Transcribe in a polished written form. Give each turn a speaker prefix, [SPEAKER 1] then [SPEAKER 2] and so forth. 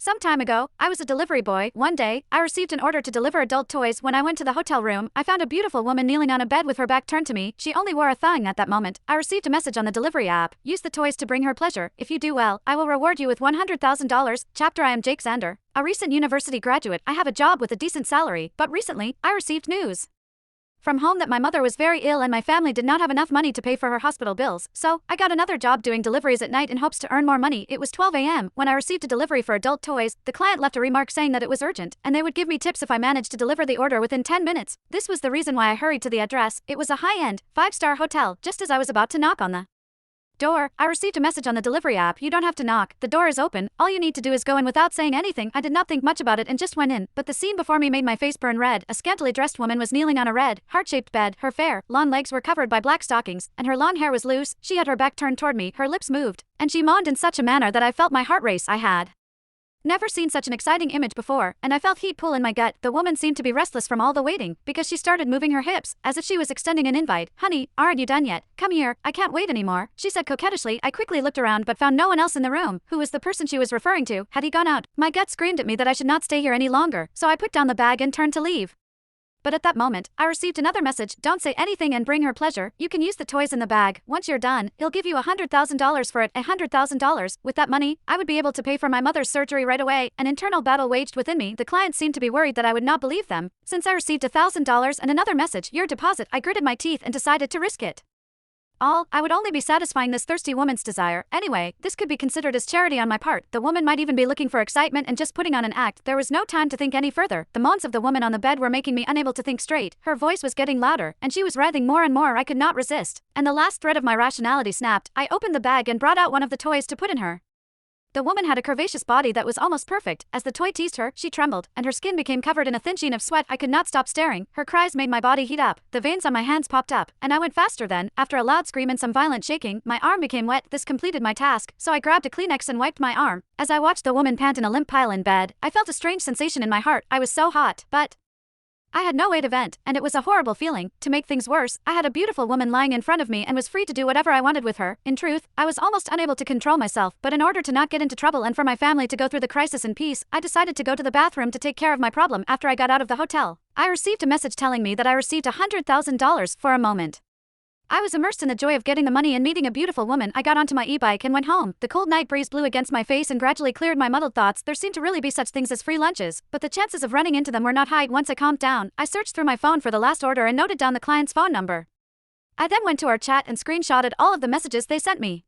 [SPEAKER 1] Some time ago, I was a delivery boy. One day, I received an order to deliver adult toys. When I went to the hotel room, I found a beautiful woman kneeling on a bed with her back turned to me. She only wore a thong at that moment. I received a message on the delivery app. Use the toys to bring her pleasure. If you do well, I will reward you with $100,000. Chapter I am Jake Zander, a recent university graduate. I have a job with a decent salary, but recently, I received news from home that my mother was very ill and my family did not have enough money to pay for her hospital bills, so I got another job doing deliveries at night in hopes to earn more money. It was 12 a.m. when I received a delivery for adult toys. The client left a remark saying that it was urgent, and they would give me tips if I managed to deliver the order within 10 minutes. This was the reason why I hurried to the address. It was a high-end, 5-star hotel. Just as I was about to knock on the door, I received a message on the delivery app. You don't have to knock. The door is open. All you need to do is go in without saying anything. I did not think much about it and just went in, but the scene before me made my face burn red. A scantily dressed woman was kneeling on a red, heart-shaped bed. Her fair, long legs were covered by black stockings, and her long hair was loose. She had her back turned toward me. Her lips moved, and she moaned in such a manner that I felt my heart race. I had never seen such an exciting image before, and I felt heat pull in my gut. The woman seemed to be restless from all the waiting, because she started moving her hips, as if she was extending an invite. Honey, aren't you done yet? Come here, I can't wait anymore, she said coquettishly. I quickly looked around but found no one else in the room. Who was the person she was referring to? Had he gone out? My gut screamed at me that I should not stay here any longer, so I put down the bag and turned to leave. But at that moment, I received another message. Don't say anything and bring her pleasure. You can use the toys in the bag. Once you're done, he'll give you $100,000 for it. $100,000. With that money, I would be able to pay for my mother's surgery right away. An internal battle waged within me. The client seemed to be worried that I would not believe them. Since I received $1,000 and another message, your deposit, I gritted my teeth and decided to risk it all. I would only be satisfying this thirsty woman's desire. Anyway, this could be considered as charity on my part. The woman might even be looking for excitement and just putting on an act. There was no time to think any further. The moans of the woman on the bed were making me unable to think straight. Her voice was getting louder, and she was writhing more and more. I could not resist, and the last thread of my rationality snapped. I opened the bag and brought out one of the toys to put in her. The woman had a curvaceous body that was almost perfect. As the toy teased her, she trembled, and her skin became covered in a thin sheen of sweat. I could not stop staring. Her cries made my body heat up. The veins on my hands popped up, and I went faster then. After a loud scream and some violent shaking, my arm became wet. This completed my task, so I grabbed a Kleenex and wiped my arm. As I watched the woman pant in a limp pile in bed, I felt a strange sensation in my heart. I was so hot, but I had no way to vent, and it was a horrible feeling. To make things worse, I had a beautiful woman lying in front of me and was free to do whatever I wanted with her. In truth, I was almost unable to control myself, but in order to not get into trouble and for my family to go through the crisis in peace, I decided to go to the bathroom to take care of my problem. After I got out of the hotel, I received a message telling me that I received $100,000. For a moment, I was immersed in the joy of getting the money and meeting a beautiful woman. I got onto my e-bike and went home. The cold night breeze blew against my face and gradually cleared my muddled thoughts. There seemed to really be such things as free lunches, but the chances of running into them were not high. Once I calmed down, I searched through my phone for the last order and noted down the client's phone number. I then went to our chat and screenshotted all of the messages they sent me.